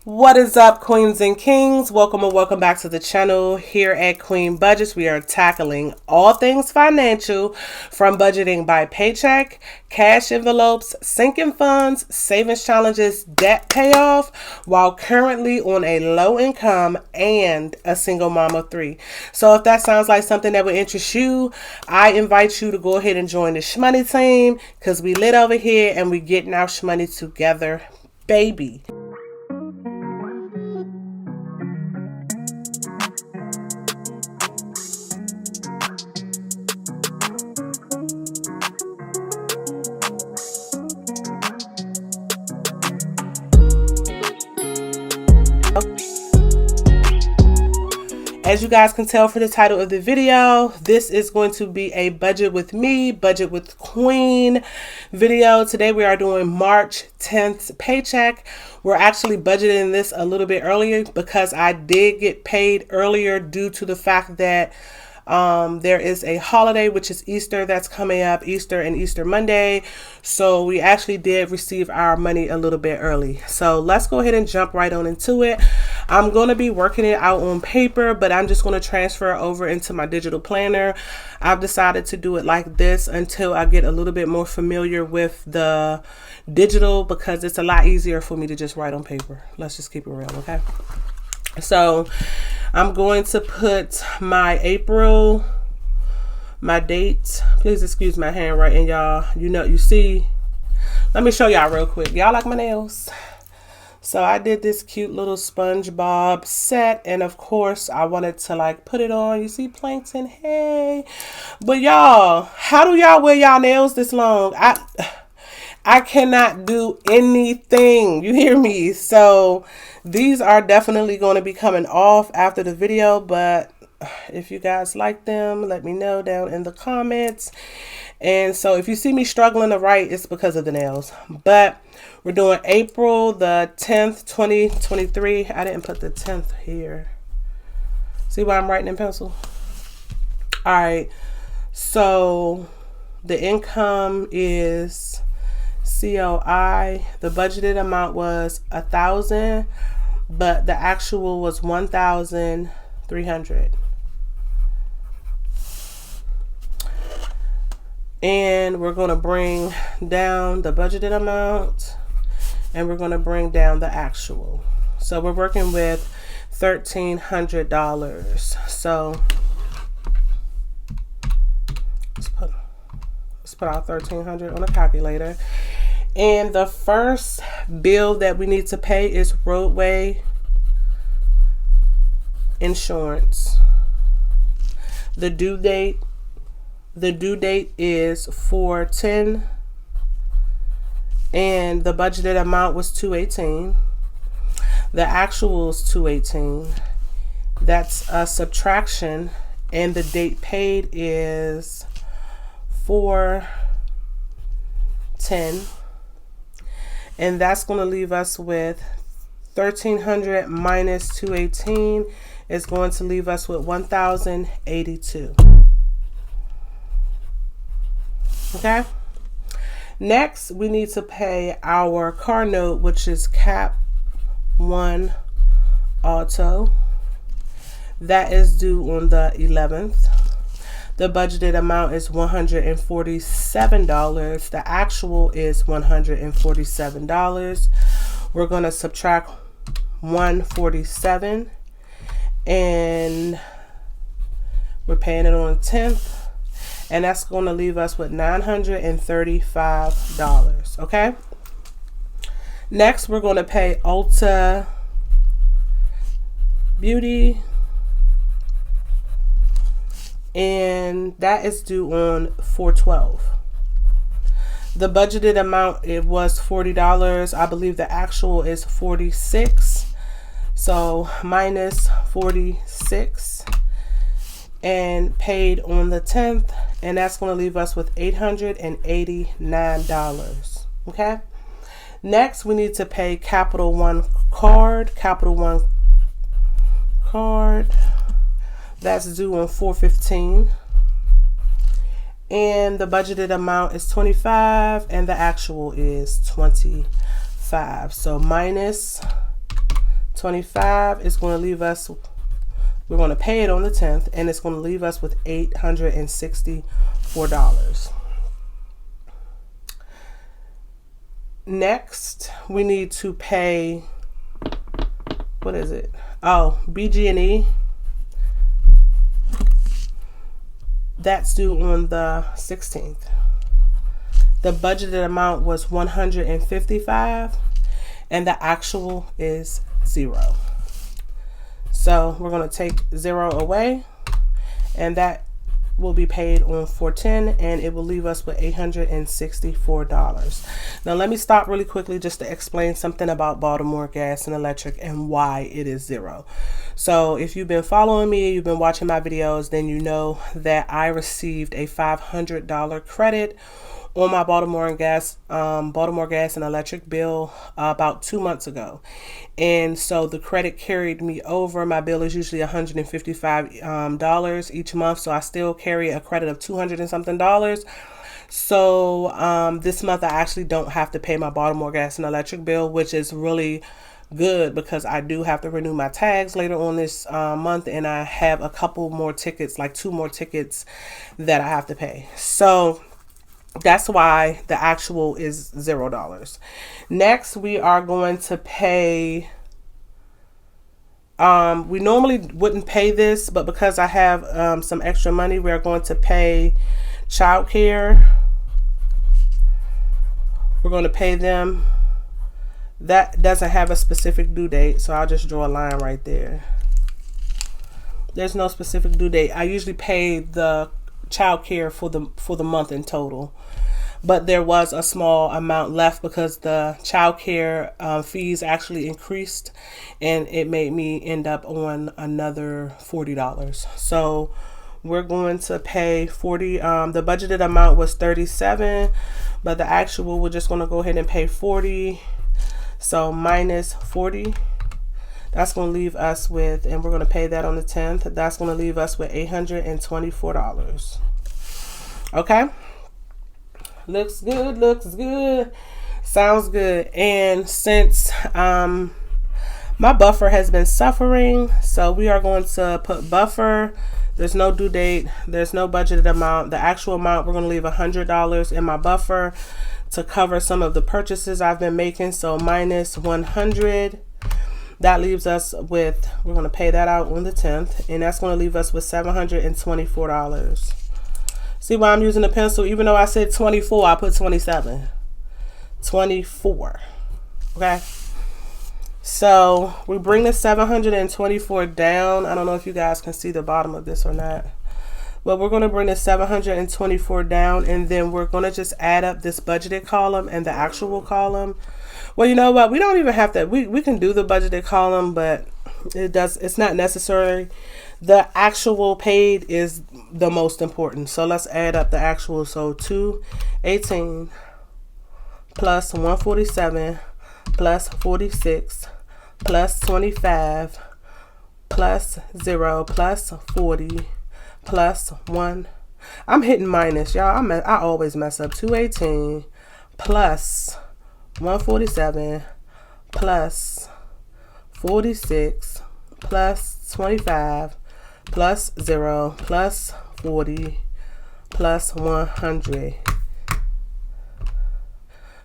What is up, queens and kings? Welcome or welcome back to the channel. Here at Queen Budgets, we are tackling all things financial, from budgeting by paycheck, cash envelopes, sinking funds, savings challenges, debt payoff, while currently on a low income and a single mom of three. So if that sounds like something that would interest you, I invite you to go ahead and join the Shmoney team, because we lit over here and we getting our shmoney together, baby. As you guys can tell from the title of the video, this is going to be a budget with me, budget with Queen video. Today we are doing March 10th paycheck. We're actually budgeting this a little bit earlier because I did get paid earlier due to the fact that there is a holiday, which is Easter, that's coming up, Easter and Easter Monday. So we actually did receive our money a little bit early. So let's go ahead and jump right on into it. I'm going to be working it out on paper, but I'm just going to transfer over into my digital planner. I've decided to do it like this until I get a little bit more familiar with the digital, because it's a lot easier for me to just write on paper. Let's just keep it real, okay? So I'm going to put my April, my dates. Please excuse my handwriting, y'all. You see, let me show y'all real quick. Y'all like my nails? So I did this cute little SpongeBob set, and of course I wanted to like put it on. You see Plankton, hey. But y'all, how do y'all wear y'all nails this long? I cannot do anything. You hear me? So these are definitely going to be coming off after the video, but if you guys like them, let me know down in the comments. And so if you see me struggling to write, it's because of the nails. But we're doing April the 10th, 2023. I didn't put the 10th here. See why I'm writing in pencil? All right. So the income is COI. The budgeted amount was $1,000, but the actual was $1,300. And we're going to bring down the budgeted amount, and we're going to bring down the actual. So we're working with $1,300. So let's put our $1,300 on a calculator. And the first bill that we need to pay is roadway insurance. The due date is 4/10, and the budgeted amount was $218. The actual is $218. That's a subtraction, and the date paid is 4/10, and that's going to leave us with $1,300 minus $218 is going to leave us with $1,082. Okay. Next, we need to pay our car note, which is Cap 1 Auto. That is due on the 11th. The budgeted amount is $147. The actual is $147. We're going to subtract 147, and we're paying it on the 10th. And that's going to leave us with $935. Okay. Next, we're going to pay Ulta Beauty, and that is due on 4/12. The budgeted amount, it was $40. I believe the actual is $46. So minus 46, and paid on the 10th, and that's going to leave us with $889. Okay. Next, we need to pay Capital One card. That's due on 4/15, and the budgeted amount is $25, and the actual is $25. So minus 25 is going to leave us, we're going to pay it on the 10th, and it's going to leave us with $864. Next, we need to pay, what is it? Oh, BG&E. That's due on the 16th. The budgeted amount was $155, and the actual is 0. So we're going to take 0 away, and that will be paid on 4/10, and it will leave us with $864. Now let me stop really quickly just to explain something about Baltimore Gas and Electric and why it is 0. So if you've been following me, you've been watching my videos, then you know that I received a $500 credit on my Baltimore Gas and Electric bill about 2 months ago. And so the credit carried me over. My bill is usually $155 each month, so I still carry a credit of $200 and something. So this month I actually don't have to pay my Baltimore Gas and Electric bill, which is really good because I do have to renew my tags later on this month, and I have a couple more tickets, like 2 more tickets that I have to pay. So that's why the actual is $0. Next, we are going to pay, we normally wouldn't pay this, but because I have some extra money, we are going to pay childcare. We're going to pay them. That doesn't have a specific due date, so I'll just draw a line right there. There's no specific due date. I usually pay the child care for the month in total, but there was a small amount left because the child care fees actually increased, and it made me end up on another $40. So we're going to pay 40. The budgeted amount was 37, but the actual, we're just going to go ahead and pay 40. So minus 40. That's going to leave us with, and we're going to pay that on the 10th. That's going to leave us with $824. Okay. Looks good. Looks good. Sounds good. And since my buffer has been suffering, so we are going to put buffer. There's no due date. There's no budgeted amount. The actual amount, we're going to leave $100 in my buffer to cover some of the purchases I've been making. So minus 100. That leaves us with, we're going to pay that out on the 10th, and that's going to leave us with $724. See why I'm using a pencil? Even though I said 24, I put 27. 24. Okay. So we bring the 724 down. I don't know if you guys can see the bottom of this or not, but we're going to bring the 724 down, and then we're going to just add up this budgeted column and the actual column. Well, you know what? We don't even have to. We can do the budgeted column, but it's not necessary. The actual paid is the most important. So let's add up the actual. So 218 plus 147 plus 46 plus 25 plus 0 plus 40 plus 1. I'm hitting minus, y'all. I always mess up. 218 plus 147 plus 46 plus 25 plus 0 plus 40 plus 100.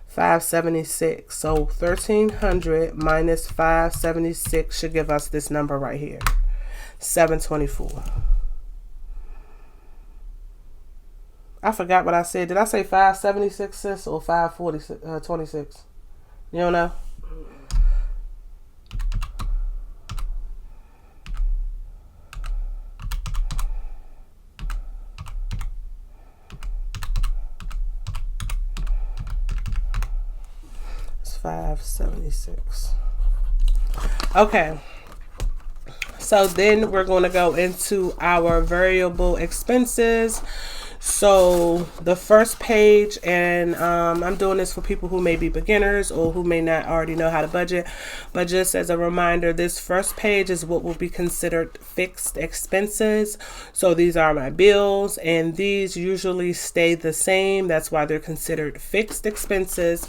576. So 1300 minus 576 should give us this number right here. 724. I forgot what I said. Did I say 576, sis, or 526? You don't know? It's 576. Okay. So then we're going to go into our variable expenses. So the first page, and I'm doing this for people who may be beginners or who may not already know how to budget, but just as a reminder, this first page is what will be considered fixed expenses. So these are my bills, and these usually stay the same. That's why they're considered fixed expenses.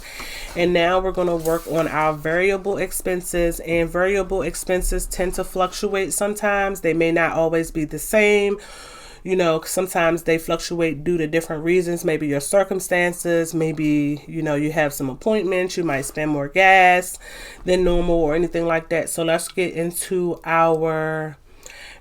And now we're going to work on our variable expenses, and variable expenses tend to fluctuate sometimes. They may not always be the same. You know, sometimes they fluctuate due to different reasons, maybe your circumstances, maybe, you know, you have some appointments, you might spend more gas than normal or anything like that. So let's get into our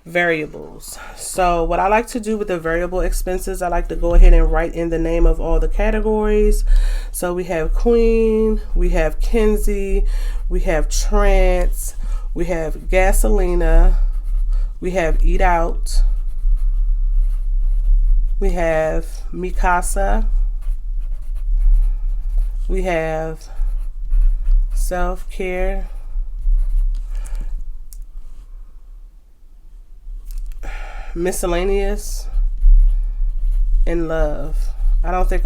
variables. So what I like to do with the variable expenses, I like to go ahead and write in the name of all the categories. So we have Queen, we have Kenzie, we have Trance, we have Gasolina, we have Eat Out, we have Mikasa, we have self-care, miscellaneous, and love. I think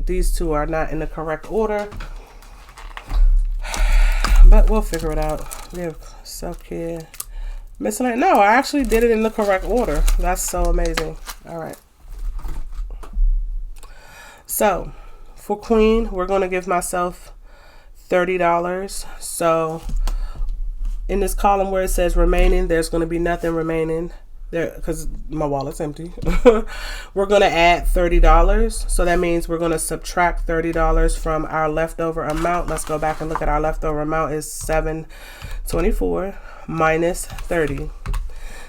these two are not in the correct order, but we'll figure it out. We have self-care, miscellaneous. No, I actually did it in the correct order. That's so amazing. All right. So for Queen, we're going to give myself $30. So in this column where it says remaining, there's going to be nothing remaining there because my wallet's empty. We're going to add $30. So that means we're going to subtract $30 from our leftover amount. Let's go back and look at our leftover amount is $724 minus 30.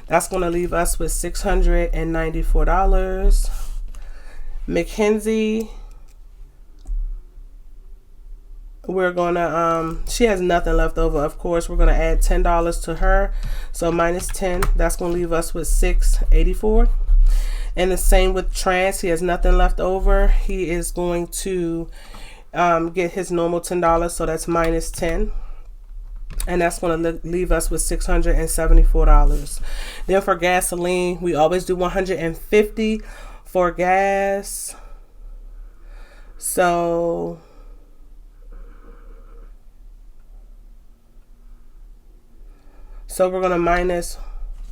That's going to leave us with $694. Mackenzie, we're gonna she has nothing left over. Of course, we're gonna add $10 to her, so minus 10. That's gonna leave us with $684. And the same with Trance. He has nothing left over. He is going to get his normal $10, so that's minus 10. And that's going to leave us with $674. Then for gasoline, we always do $150 for gas. So we're going to minus,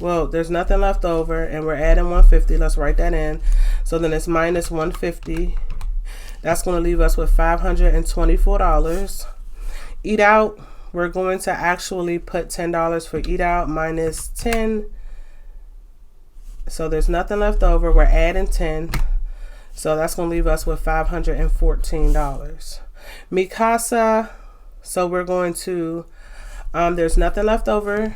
well, there's nothing left over and we're adding $150. Let's write that in. So then it's minus $150. That's going to leave us with $524. Eat Out, we're going to actually put $10 for Eat Out minus 10. So there's nothing left over. We're adding 10. So that's going to leave us with $514. Mikasa, so we're going to, there's nothing left over.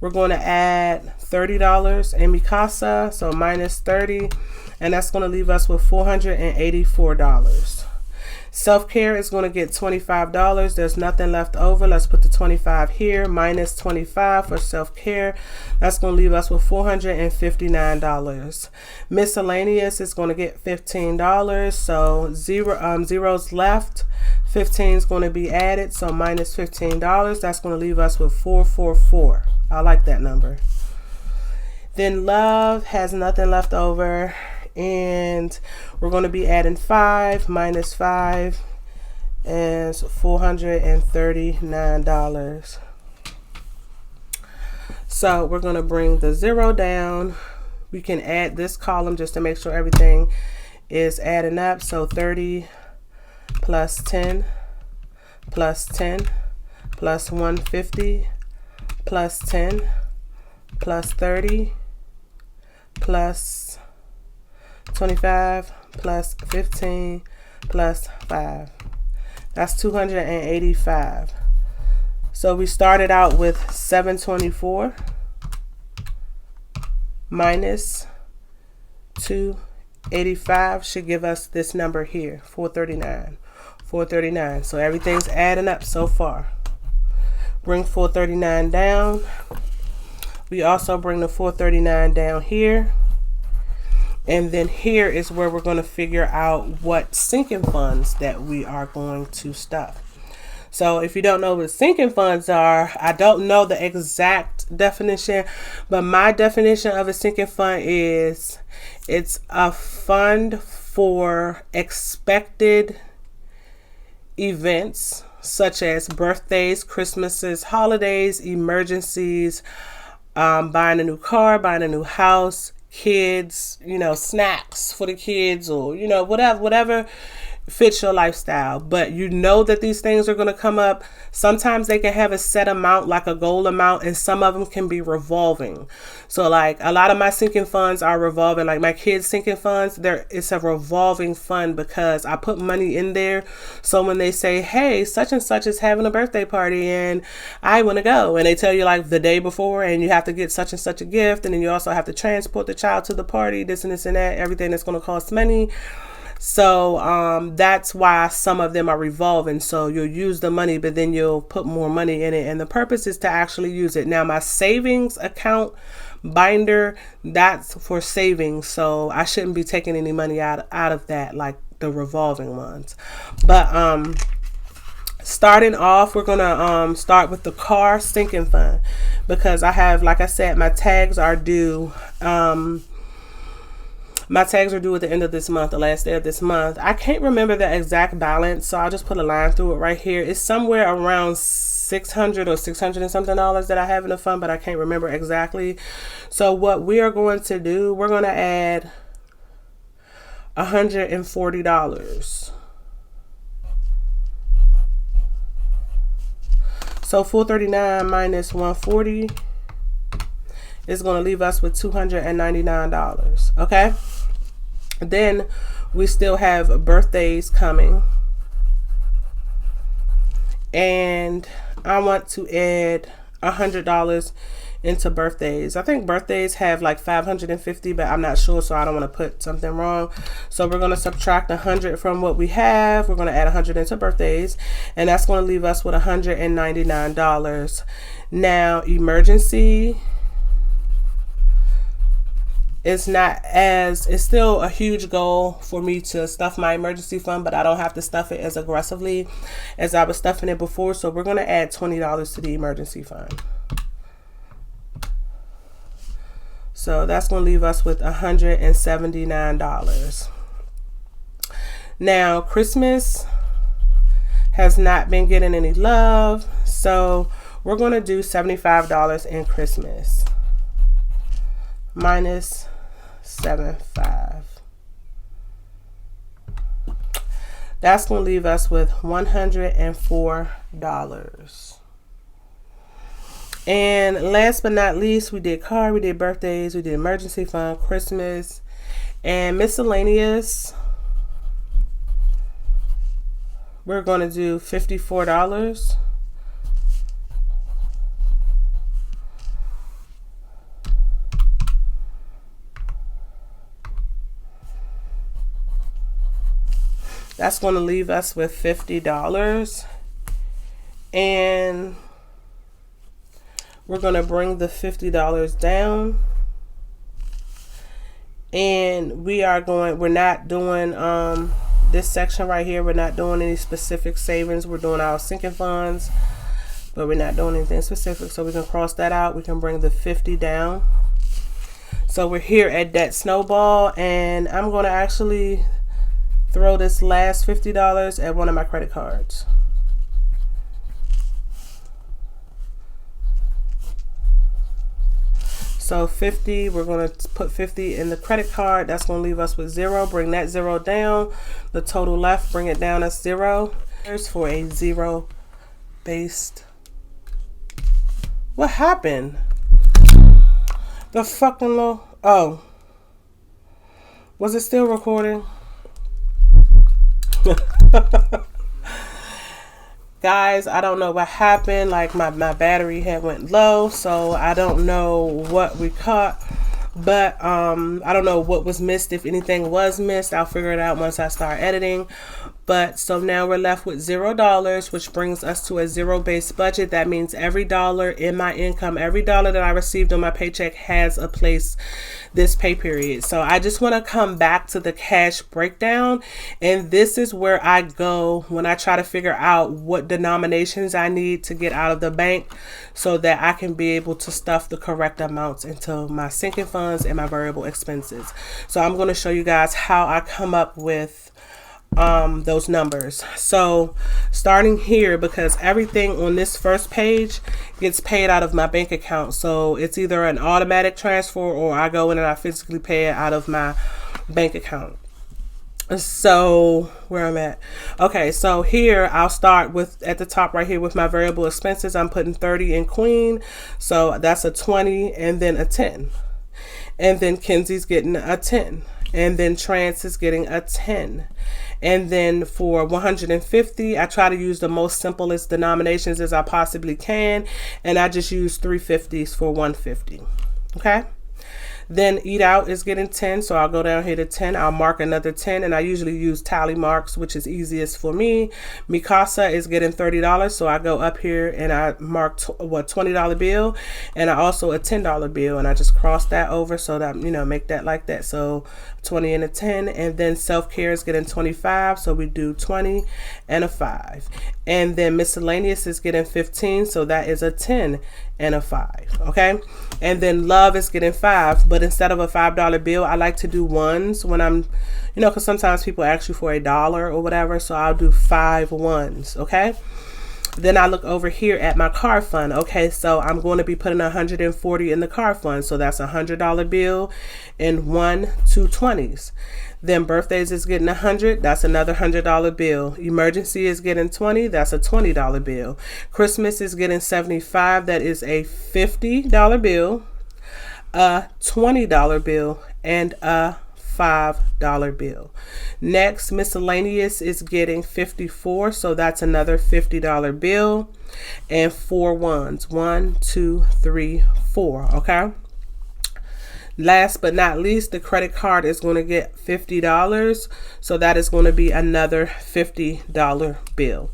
We're going to add $30 in Mikasa, so minus 30. And that's going to leave us with $484. Self-care is going to get $25. There's nothing left over. Let's put the 25 here, minus 25 for self-care. That's going to leave us with $459. Miscellaneous is going to get $15. So zeros left. 15 is going to be added. So minus $15. That's going to leave us with $444. I like that number. Then love has nothing left over. And we're going to be adding 5 minus 5 is $439. So we're going to bring the 0 down. We can add this column just to make sure everything is adding up. So 30 plus 10 plus 10 plus 150 plus 10 plus 30 plus 25 plus 15 plus 5. That's 285. So we started out with 724 minus 285 should give us this number here, 439. 439. So everything's adding up so far. Bring 439 down. We also bring the 439 down here. And then here is where we're going to figure out what sinking funds that we are going to stuff. So if you don't know what sinking funds are, I don't know the exact definition, but my definition of a sinking fund is it's a fund for expected events such as birthdays, Christmases, holidays, emergencies, buying a new car, buying a new house, kids, snacks for the kids, or, whatever fits your lifestyle. But you know that these things are going to come up. Sometimes they can have a set amount, like a goal amount, and some of them can be revolving. So like a lot of my sinking funds are revolving. Like my kids' sinking funds, it's a revolving fund because I put money in there. So when they say, hey, such and such is having a birthday party and I want to go, and they tell you like the day before, and you have to get such and such a gift, and then you also have to transport the child to the party, this and this and that, everything that's going to cost money. So that's why some of them are revolving. So you'll use the money, but then you'll put more money in it. And the purpose is to actually use it. Now, my savings account binder, that's for savings. So I shouldn't be taking any money out of that, like the revolving ones. But starting off, we're going to start with the car sinking fund, because I have, like I said, my tags are due. My tags are due at the end of this month, the last day of this month. I can't remember the exact balance, so I'll just put a line through it right here. It's somewhere around $600 or $600 and something that I have in the fund, but I can't remember exactly. So what we are going to do, we're going to add $140. So $439 minus $140 is going to leave us with $299. Okay. Then we still have birthdays coming, and I want to add $100 into birthdays. I think birthdays have like 550, but I'm not sure, so I don't want to put something wrong. So we're going to subtract 100 from what we have. We're going to add 100 into birthdays, and that's going to leave us with $199. Now, emergency, it's still a huge goal for me to stuff my emergency fund, but I don't have to stuff it as aggressively as I was stuffing it before. So we're going to add $20 to the emergency fund. So that's going to leave us with $179. Now, Christmas has not been getting any love, so we're going to do $75 in Christmas. Minus 75. That's going to leave us with $104. And last but not least, we did car, we did birthdays, we did emergency fund, Christmas, and miscellaneous. We're going to do $54. That's going to leave us with $50. And we're going to bring the $50 down. And we're not doing this section right here. We're not doing any specific savings. We're doing our sinking funds, but we're not doing anything specific. So we can cross that out. We can bring the 50 down. So we're here at that snowball, and I'm going to actually throw this last $50 at one of my credit cards. So 50, we're going to put 50 in the credit card. That's going to leave us with 0. Bring that 0 down. The total left, bring it down to 0. Here's for a 0-based. What happened? The fucking low. Oh. Was it still recording? Guys, I don't know what happened. Like my battery had went low, so I don't know what we caught, but I don't know what was missed. If anything was missed, I'll figure it out once I start editing. But so now we're left with $0, which brings us to a zero-based budget. That means every dollar in my income, every dollar that I received on my paycheck has a place this pay period. So I just want to come back to the cash breakdown, and this is where I go when I try to figure out what denominations I need to get out of the bank so that I can be able to stuff the correct amounts into my sinking funds and my variable expenses. So I'm going to show you guys how I come up with those numbers. So starting here, because everything on this first page gets paid out of my bank account, so it's either an automatic transfer or I go in and I physically pay it out of my bank account. So where I'm at, okay, so here I'll start with at the top right here with my variable expenses. I'm putting 30 in Queen, so that's a 20 and then a 10, and then Kenzie's getting a 10, and then Trance is getting a 10. And then for 150, I try to use the most simplest denominations as I possibly can, and I just use 350s for 150. Okay. Then Eat Out is getting 10, so I'll go down here to 10. I'll mark another 10, and I usually use tally marks, which is easiest for me. Mikasa is getting $30, so I go up here and I mark $20 bill, and I also a $10 bill, and I just cross that over so that, you know, make that like that. So 20 and a 10, and then Self-Care is getting 25, so we do 20 and a 5. And then Miscellaneous is getting 15, so that is a 10 and a 5. Okay. And then Love is getting 5, but instead of a $5 bill, I like to do ones when I'm, you know, because sometimes people ask you for $1 or whatever, so I'll do 5 ones. Okay. Then I look over here at my car fund. Okay, so I'm going to be putting 140 in the car fund, so that's a $100 bill and 1 220s. Then Birthdays is getting 100, that's another $100 bill. Emergency is getting 20, that's a $20 bill. Christmas is getting 75, that is a $50 bill, a $20 bill, and a $5 bill. Next, Miscellaneous is getting 54, so that's another $50 bill, and 4 ones, 1 2 3 4. Okay. Last but not least, the credit card is going to get $50, so that is going to be another $50 bill.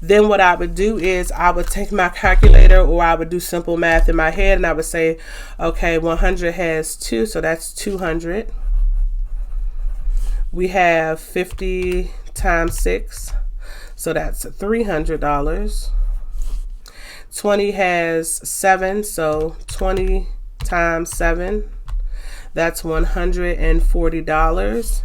Then what I would do is I would take my calculator, or I would do simple math in my head, and I would say, okay, 100 has 2, so that's 200. We have 50 times 6, so that's $300. 20 has 7, so 20 times 7, that's $140.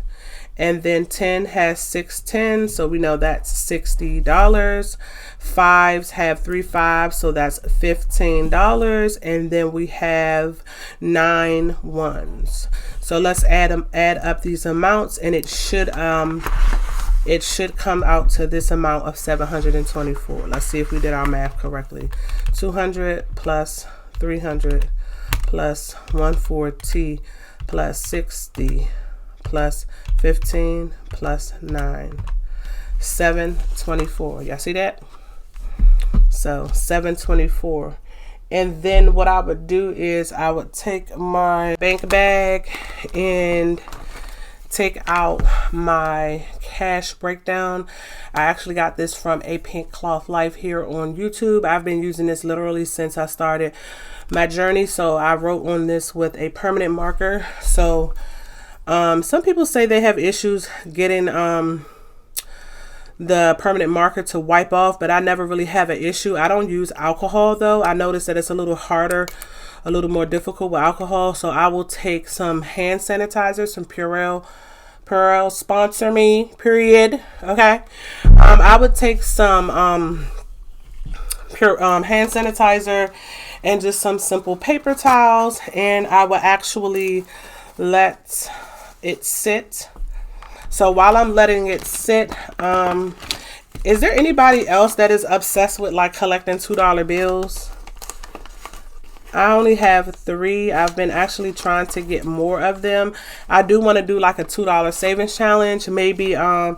And then 10 has 6 tens, so we know that's $60. 5s have 3 5s, so that's $15. And then we have 9 ones. So let's add up these amounts, and it should come out to this amount of 724. Let's see if we did our math correctly. 200 plus 300 plus 140 plus 60 plus 15 plus 9, 724. Y'all see that? So 724. And then what I would do is I would take my bank bag and take out my cash breakdown. I actually got this from A Pink Cloth Life here on YouTube. I've been using this literally since I started my journey. So I wrote on this with a permanent marker. So some people say they have issues getting the permanent marker to wipe off, but I never really have an issue. I don't use alcohol though. I noticed that it's a little harder, a little more difficult with alcohol. So I will take some hand sanitizer, some Purell sponsor me, period. Okay. I would take some hand sanitizer and just some simple paper towels, and I will actually let it sit. So while I'm letting it sit, is there anybody else that is obsessed with like collecting $2 bills? I only have 3. I've been actually trying to get more of them. I do want to do like a $2 savings challenge. Maybe I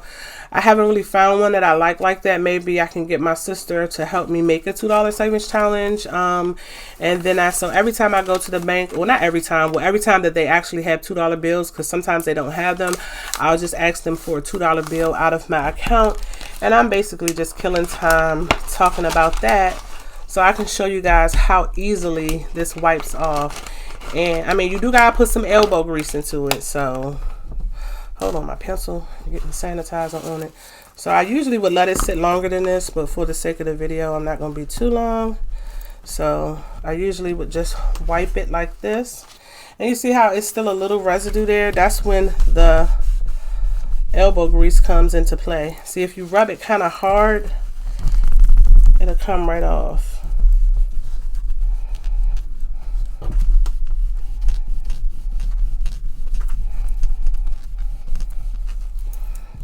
haven't really found one that I like that. Maybe I can get my sister to help me make a $2 savings challenge. And then so every time I go to the bank, well, not every time, well, every time that they actually have $2 bills, because sometimes they don't have them, I'll just ask them for a $2 bill out of my account. And I'm basically just killing time talking about that, so I can show you guys how easily this wipes off. And I mean, you do gotta put some elbow grease into it. So hold on, my pencil, getting sanitizer on it. So I usually would let it sit longer than this, but for the sake of the video, I'm not gonna be too long. So I usually would just wipe it like this. And you see how it's still a little residue there? That's when the elbow grease comes into play. See, if you rub it kind of hard, it'll come right off.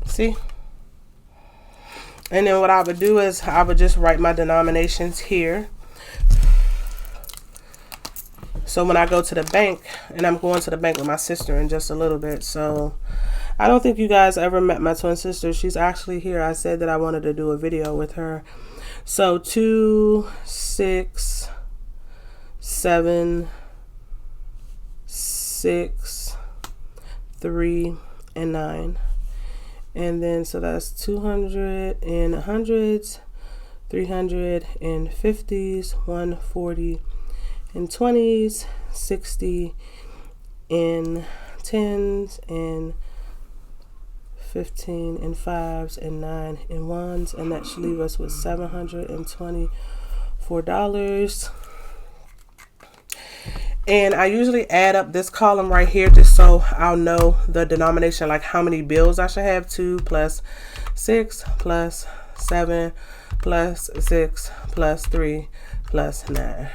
See? And then what I would do is I would just write my denominations here. So when I go to the bank, and I'm going to the bank with my sister in just a little bit, so I don't think you guys ever met my twin sister. She's actually here. I said that I wanted to do a video with her. So 2, 6, 7, 6, 3, and 9. And then so that's 200 and 100s, 300 and 50s, 140 and 20s, 60 and 10s, and 15 and 5s, and 9 and 1s, and that should leave us with $724. And I usually add up this column right here just so I'll know the denomination, like how many bills I should have. 2 plus 6 plus 7 plus 6 plus 3 plus 9.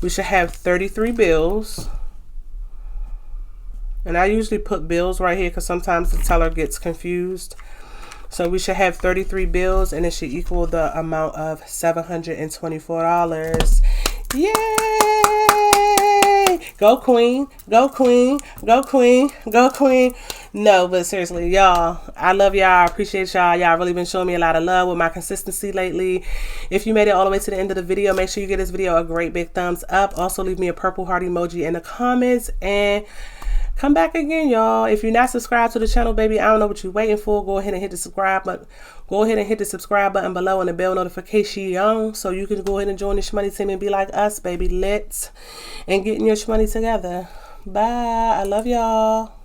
We should have 33 bills. And I usually put bills right here because sometimes the teller gets confused. So we should have 33 bills, and it should equal the amount of $724. Yay! Go queen, go queen, go queen, go queen. No, but seriously, y'all, I love y'all. I appreciate y'all. Y'all really been showing me a lot of love with my consistency lately. If you made it all the way to the end of the video, make sure you give this video a great big thumbs up. Also, leave me a purple heart emoji in the comments, and come back again, y'all. If you're not subscribed to the channel, baby, I don't know what you're waiting for. Go ahead and hit the subscribe button. Go ahead and hit the subscribe button below and the bell notification so you can go ahead and join the Shmoney team and be like us, baby. Let's and getting your shmoney together. Bye. I love y'all.